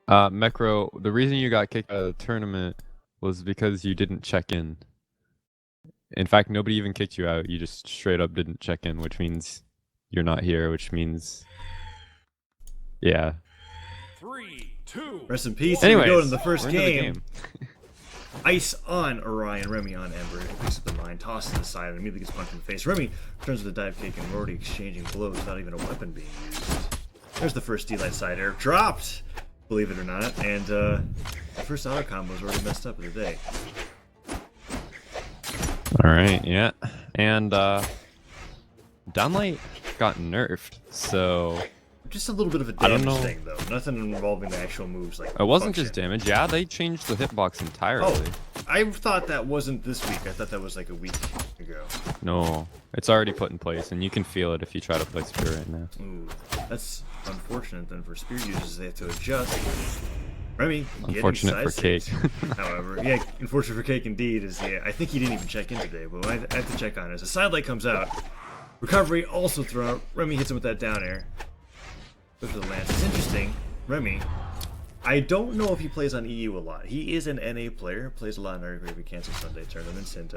Mecro, the reason you got kicked out of the tournament was because you didn't check in. In fact, nobody even kicked you out. You just straight up didn't check in, which means you're not here, which means, yeah. 3, 2. Rest in peace. Anyways, Here we go to the first we're into the game. Ice on Orion, Remmy on Ember. He picks up the line, tosses it aside, and immediately gets punched in the face. Remmy turns with the dive kick, and we're already exchanging blows without even a weapon being used. There's the first D-Light side air dropped, believe it or not, and the first auto combo is already messed up of the day. Alright, yeah. And Downlight got nerfed, so Just a little bit of a don't damage know. thing, though. Nothing involving the actual moves like it wasn't function. just damage. Yeah, they changed the hitbox entirely. Oh, I thought that wasn't this week. I thought that was like a week ago. No, it's already put in place, and you can feel it if you try to play Spear right now. Ooh, that's unfortunate then for Spear users. They have to adjust. Remmy, Unfortunate for Cake. However, yeah, unfortunate for Cake indeed. Is I think he didn't even check in today, but I have to check on it. As a side light comes out, recovery also thrown. Remmy hits him with that down air. Goes for the lance. It's interesting. Remmy, I don't know if he plays on EU a lot. He is an NA player, plays a lot in our Gravy Cancel Sunday tournaments, and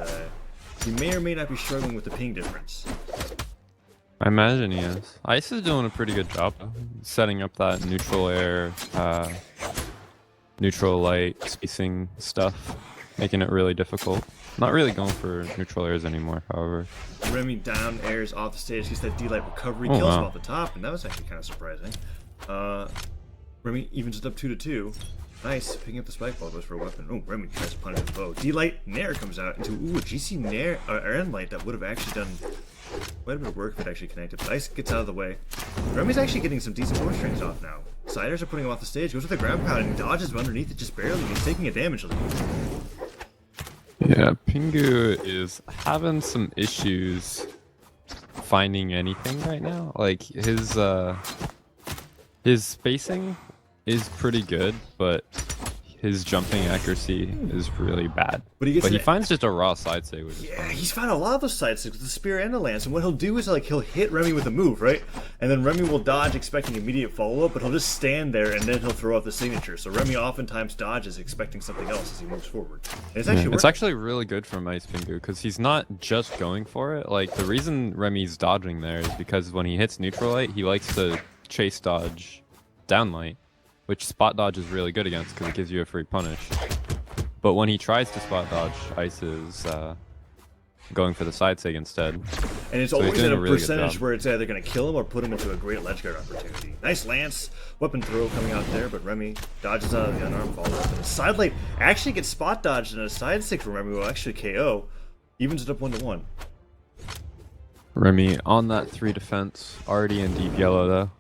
he may or may not be struggling with the ping difference. I imagine he is. Ice is doing a pretty good job setting up that neutral air, neutral light spacing stuff, making it really difficult. Not really going for neutral airs anymore, however. Remmy down airs off the stage, gets that D-Light recovery, Oh, kills him wow. off the top, and that was actually kind of surprising. Remmy evens it up 2-2. Nice, picking up the spike ball, goes for a weapon. Oh, Remmy tries to punish the bow. D-Light Nair comes out into a GC Nair End Light that would have actually done quite a bit of work if it actually connected. But Ice gets out of the way. Remmy's actually getting some decent bow strings off now. Siders are putting him off the stage, goes with the ground pound, and he dodges him underneath it just barely. He's taking a damage lead. Yeah, Pingu is having some issues finding anything right now. Like his spacing is pretty good, but his jumping accuracy is really bad. But he finds just a raw side sig, which is yeah, fun. he's found a lot of those side sticks with the spear and the lance, and what he'll do is like he'll hit Remmy with a move, right? And then Remmy will dodge expecting immediate follow-up, but he'll just stand there and then he'll throw out the signature. So Remmy oftentimes dodges expecting something else as he moves forward. And it's actually It's actually really good from 1cePingu because he's not just going for it. Like the reason Remy's dodging there is because when he hits neutral light, he likes to chase dodge downlight, which spot dodge is really good against because it gives you a free punish. But when he tries to spot dodge, Ice is going for the side sig instead. And it's So he's always doing at a a really good percentage job. where it's either going to kill him or put him into a great ledge guard opportunity. Nice lance, weapon throw coming out there, but Remmy dodges out of the unarmed follow-up. And his side light actually gets spot dodged, and a side stick from Remmy will actually KO. Evens it up 1-1. Remy on that 3 defense, already in deep yellow though.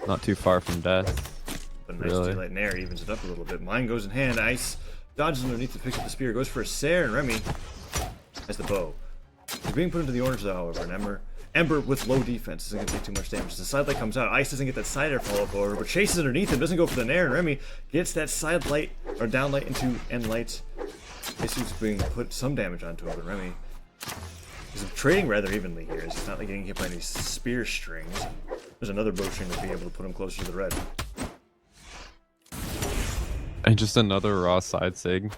Not too far from death. But nice Really? daylight Nair evens it up a little bit. Mine goes in hand. Ice dodges underneath to pick up the spear. Goes for a Sare, and Remmy has the bow. He's being put into the orange though, however. And Ember with low defense isn't going to take too much damage. The side light comes out. Ice doesn't get that side air follow-up over, but chases underneath him. Doesn't go for the Nair, and Remmy gets that side light or down light into end light. Issu's being put some damage onto him, but Remmy is trading rather evenly here. As he's not like getting hit by any spear strings. There's another bow string that's being able to put him closer to the red. And just another raw side sig.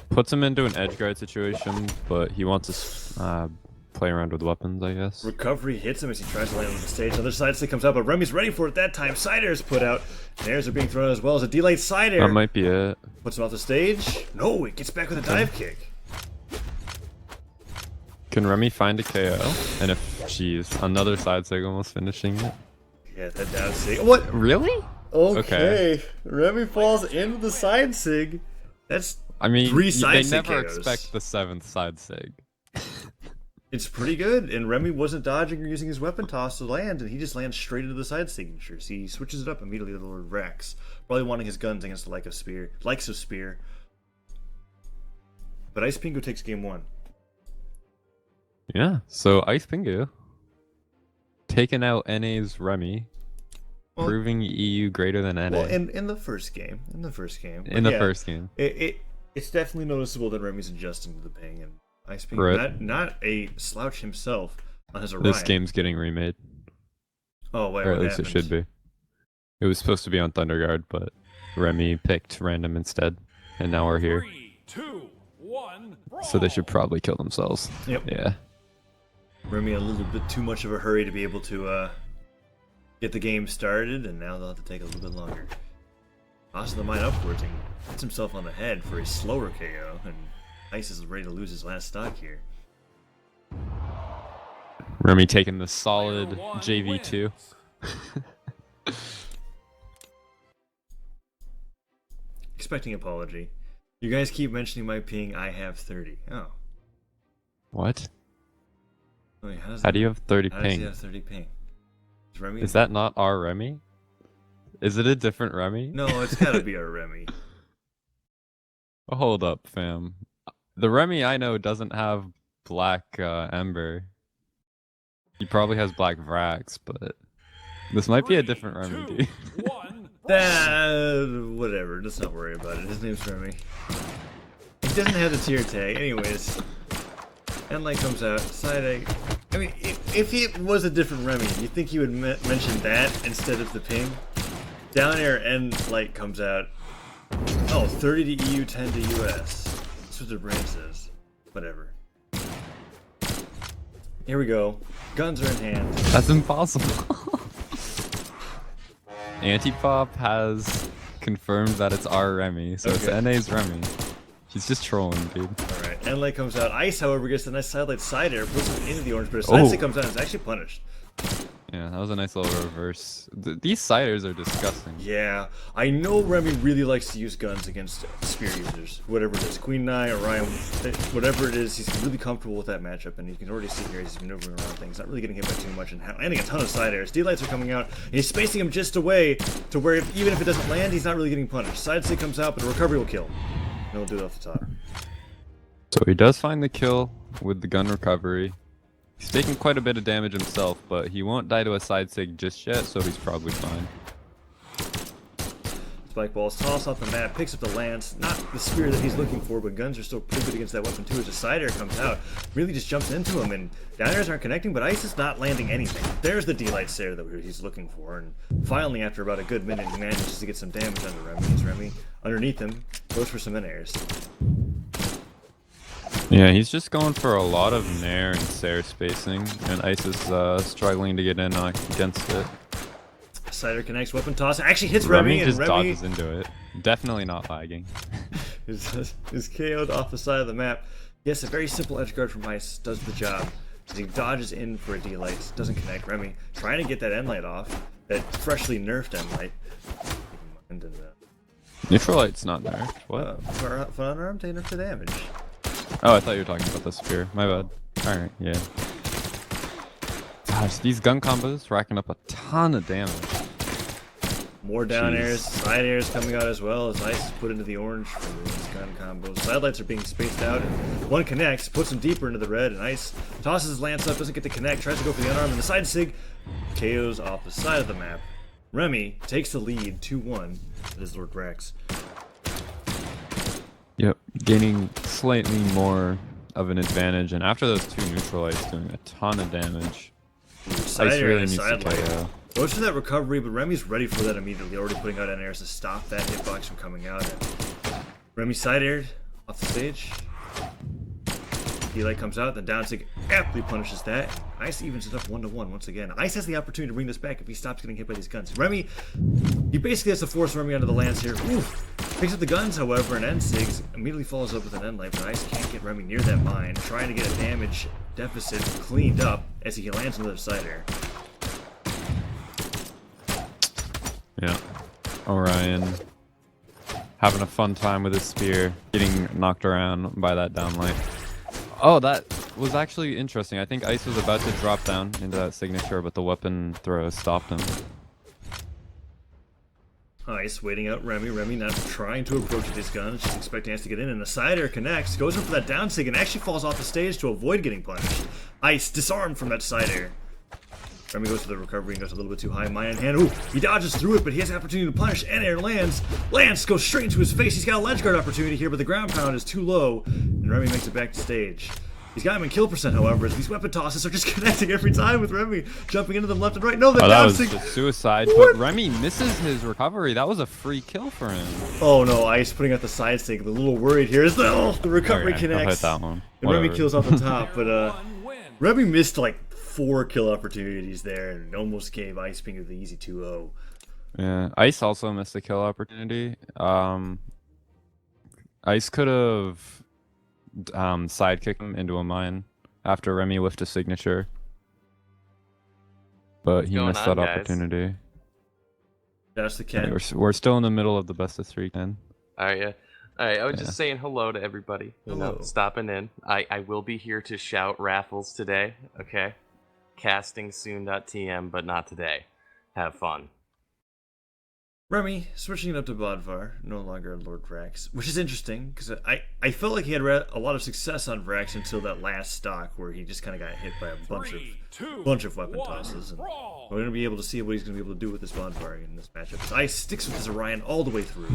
Puts him into an edge guard situation, but he wants to play around with weapons, I guess. Recovery hits him as he tries to land on the stage. Another side stick comes out, but Remy's ready for it that time. Side air is put out. Nairs are being thrown as well as a delayed side air. That might be it. Puts him off the stage. No, it gets back with a dive kick. Can Remy find a KO? And if she's another side sig almost finishing it. Yeah, that down sig. What? Really? Okay. Remy falls into the side sig. That's I mean, three they side sig never KOs. expect the 7th side sig. It's pretty good, and Remmy wasn't dodging or using his weapon toss to land, and he just lands straight into the side signatures. He switches it up immediately to the Lord Vraxx, probably wanting his guns against the likes of Spear. But 1cePingu takes game 1. Yeah, so 1cePingu taking out NA's Remy, Well, proving EU greater than NA Well, in the first game. first game. It's definitely noticeable that Remy's adjusting to the ping, and 1cePingu, Right. not a slouch himself on his Orion. This game's getting remade, Oh, wait, or at what least it happened? should be. It was supposed to be on Thunder Guard, but Remy picked random instead, and now we're here. 3, 2, 1. So they should probably kill themselves. Yep. Yeah. Remy a little bit too much of a hurry to be able to get the game started, and now they'll have to take a little bit longer. Tosses the mine upwards and hits himself on the head for a slower KO, and Ice is ready to lose his last stock here. Remy taking the solid JV2. Expecting apology. You guys keep mentioning my ping. I have 30. Oh. What? Wait, How do you have 30 how does he ping? have 30 ping? Is Remy? Is that not our Remy? Is it a different Remy? No, it's gotta be our Remy. Hold up, fam. The Remy I know doesn't have black Ember. He probably has black Vraxx, but this might be a different Remy, 2, dude. 1. Whatever. Let's not worry about it. His name's Remy. He doesn't have the tier tag. Anyways. Endlight comes out. Side egg. I mean, if it was a different Remy, you think he would mention that instead of the ping? Down air Endlight comes out. Oh, 30 to EU, 10 to US. That's what their brain says. Whatever. Here we go. Guns are in hand. That's impossible. Antipop has confirmed that it's our Remy, so it's Okay. NA's Remy. He's just trolling, dude. Alright, Endlight comes out. Ice, however, gets the nice sidelight side air, puts it into the orange, but as it comes out, it's actually punished. Yeah, that was a nice little reverse. These siders are disgusting. Yeah, I know Remy really likes to use guns against spear users, whatever it is. Queen Nine, Orion, whatever it is, he's really comfortable with that matchup, and you can already see here he's maneuvering around things, not really getting hit by too much, and landing a ton of side airs. D-lights are coming out, and he's spacing him just away to where even if it doesn't land, he's not really getting punished. Side stick comes out, but a recovery will kill. And he'll do it off the top. So he does find the kill with the gun recovery. He's taking quite a bit of damage himself, but he won't die to a side sig just yet, so he's probably fine. Spike balls toss off the map, picks up the lance, not the spear that he's looking for, but guns are still pretty good against that weapon too as a side air comes out. Really just jumps into him, and down airs aren't connecting, but Ice is not landing anything. There's the D-light stare that he's looking for, and finally after about a good minute he manages to get some damage under Remy. As Remy, underneath him, goes for some in-airs. Yeah, he's just going for a lot of nair and sair spacing, and Ice is struggling to get in against it. Sider connects, weapon toss, actually hits Remy, and just Remy dodges into it. Definitely not lagging. is KO'd off the side of the map. Yes, a very simple edge guard from Ice does the job. As he dodges in for a D-light, doesn't connect. Remy trying to get that Endlight off, that freshly nerfed Endlight. And Neutral light's not nerfed. What? for unarmed, they nerfed the damage. Oh, I thought you were talking about the spear. My bad. Alright, yeah. Gosh, these gun combos racking up a ton of damage. More down Jeez. airs, side airs coming out as well as Ice is put into the orange for these gun combos. Sidelights are being spaced out, and one connects, puts him deeper into the red, and Ice tosses his lance up, doesn't get to connect, tries to go for the unarmed, and the side sig KOs off the side of the map. Remy takes the lead 2-1 with his Lord Vraxx. Yep, gaining slightly more of an advantage, and after those two neutral lights doing a ton of damage, Side Ice air really and needs to side light. KO. Goes for that recovery, but Remy's ready for that immediately, already putting out N-airs to stop that hitbox from coming out. And Remy side aired off the stage. D-light comes out, the down sig aptly punishes that. Ice evens it up 1-1 once again. Ice has the opportunity to bring this back if he stops getting hit by these guns. Remy, he basically has to force Remy onto the lance here. Oof. Picks up the guns, however, and N-Sigs immediately follows up with an N-light, but Ice can't get Remy near that mine, trying to get a damage deficit cleaned up as he lands another side air. Yeah. Orion having a fun time with his spear, getting knocked around by that downlight. Oh, that was actually interesting. I think Ice was about to drop down into that signature, but the weapon throw stopped him. Ice waiting out Remy. Remy not trying to approach with his guns, just expecting Ice to get in, and the side air connects, goes in for that down sig, and actually falls off the stage to avoid getting punished. Ice disarmed from that side air. Remy goes for the recovery and goes a little bit too high. Mine in hand. Ooh, he dodges through it, but he has the opportunity to punish. And air lands. Lance goes straight into his face. He's got a ledge guard opportunity here, but the ground pound is too low. And Remy makes it back to stage. He's got him in kill percent, however, as these weapon tosses are just connecting every time with Remy jumping into them left and right. No, the Oh, that was downsing. just suicide, but Remy misses his recovery. That was a free kill for him. Oh no, Ice putting out the side stake. A little worried here. The recovery Okay, I'll hit connects. that one. And Remy Whatever. kills off the top, but One win. Remy missed like 4 kill opportunities there and almost gave icePingu the easy 2-0. Yeah, Ice also missed a kill opportunity. Ice could have sidekicked him into a mine after Remy whiffed a signature, but he going missed on, that guys? opportunity. That's the Yeah, Ken. we're still in the middle of the best of 3, Ken. Are you? All right, I was Yeah. just saying hello to everybody. You know, Hello. stopping in. I will be here to shout raffles today. Okay, casting soon.tm, but not today. Have fun. Remy switching it up to Bodvar, no longer Lord Vraxx, which is interesting because I felt like he had a lot of success on Vraxx until that last stock where he just kind of got hit by a bunch 3, 2, of weapon 1, tosses. And brawl. we're gonna be able to see what he's gonna be able to do with this Bodvar in this matchup. As Ice sticks with his Orion all the way through.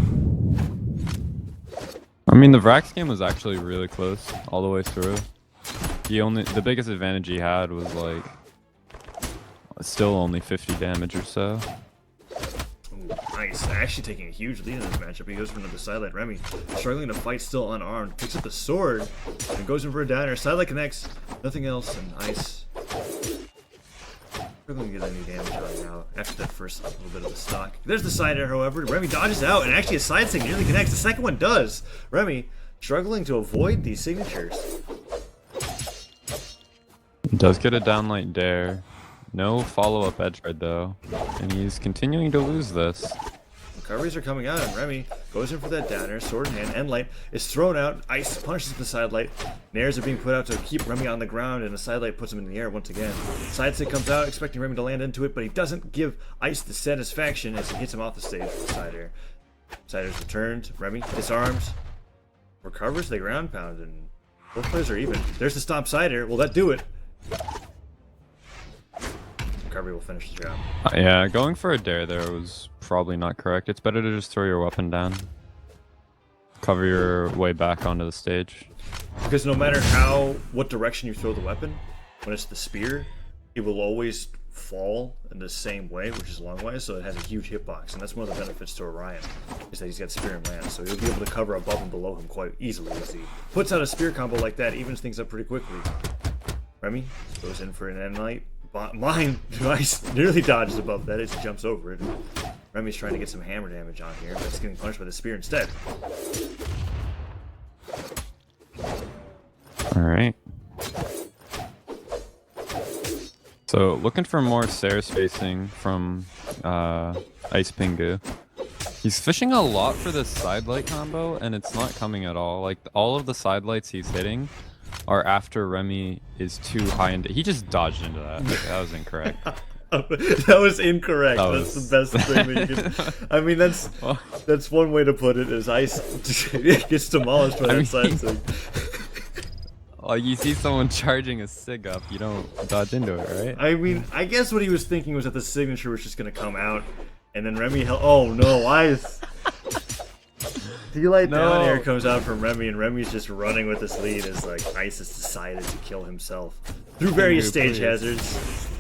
I mean, the Vraxx game was actually really close all the way through. The biggest advantage he had was like still only 50 damage or so. Ooh, nice. Actually taking a huge lead in this matchup. He goes for another sidelight. Remy struggling to fight, still unarmed. Picks up the sword and goes in for a downer. Sidelight connects. Nothing else. And Ice struggling to get any damage on now after that first little bit of the stock. There's the side air, however. Remy dodges out, and actually a side stick nearly connects. The second one does. Remy struggling to avoid these signatures. Does get a downlight dare. No follow-up edge guard though, and he's continuing to lose this. Recoveries are coming out, and Remy goes in for that downer. Sword in hand, end light is thrown out. Ice punishes the side light. Nairs are being put out to keep Remy on the ground, and the side light puts him in the air once again. Side stick comes out, expecting Remy to land into it, but he doesn't give Ice the satisfaction as he hits him off the stage with the side air. Side air's returned. Remy disarms, recovers the ground pound, and both players are even. There's the stomp side air. Will that do it? Recovery will finish the job. Yeah, going for a dare there was probably not correct. It's better to just throw your weapon down. Cover your way back onto the stage. Because no matter what direction you throw the weapon, when it's the spear, it will always fall in the same way, which is longwise, so it has a huge hitbox, and that's one of the benefits to Orion, is that he's got spear and lance, so he'll be able to cover above and below him quite easily as he puts out a spear combo like that, evens things up pretty quickly. Remy goes in for an end light. Mine, Ice nearly dodges above that as he jumps over it. Remy's trying to get some hammer damage on here, but it's getting punished by the spear instead. Alright. So, looking for more Sarah spacing from icePingu. He's fishing a lot for this side light combo, and it's not coming at all. Like, all of the side lights he's hitting are after Remy is too high into. He just dodged into that. That was incorrect. That was incorrect. That That's was- the best thing that you can. I mean, that's one way to put it. Is Ice gets demolished by I that mean- side thing. Like, you see someone charging a sig up, you don't dodge into it, right? I mean, I guess what he was thinking was that the signature was just gonna come out, and then Remy held. Oh no, Ice! D-light down No. air comes out from Remy, and Remy's just running with this lead as like Ice has decided to kill himself through various stage Please. hazards.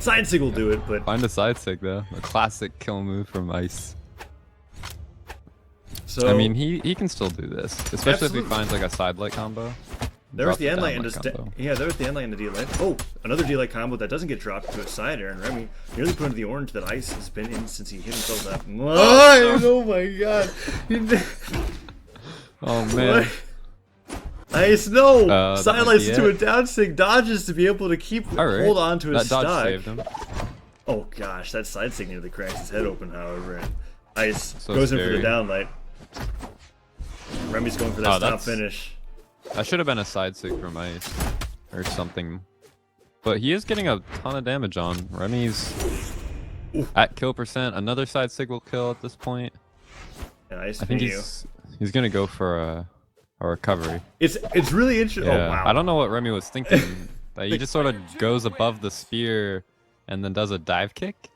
Side sig will do it, but Find a side sig though. A classic kill move from Ice. so I mean, he can still do this, especially if he Absolutely. finds like a side light combo. there was Drop the end light down into light combo. there was the end light into D-light. Oh, another D-light combo that doesn't get dropped to a side air, and Remy nearly put into the orange that Ice has been in since he hit himself that. Oh my god! Oh man. Ice, no! That Sidelights might be into a it. down sig, dodges to be able to keep Alright. hold on to his That dodge stock. saved him. Oh gosh, that side sig nearly cracks his head open, however, and Ice So goes in for the scary. downlight. Remy's going for that Oh, stop that's- finish. That should have been a side sig from Ice. Or something. But he is getting a ton of damage on. Remy's at kill percent. Another side sig will kill at this point. And Ice I think Pingu. he's gonna go for a recovery. It's really interesting. Yeah. Oh wow. I don't know what Remy was thinking. That he just sort of goes above the spear and then does a dive kick.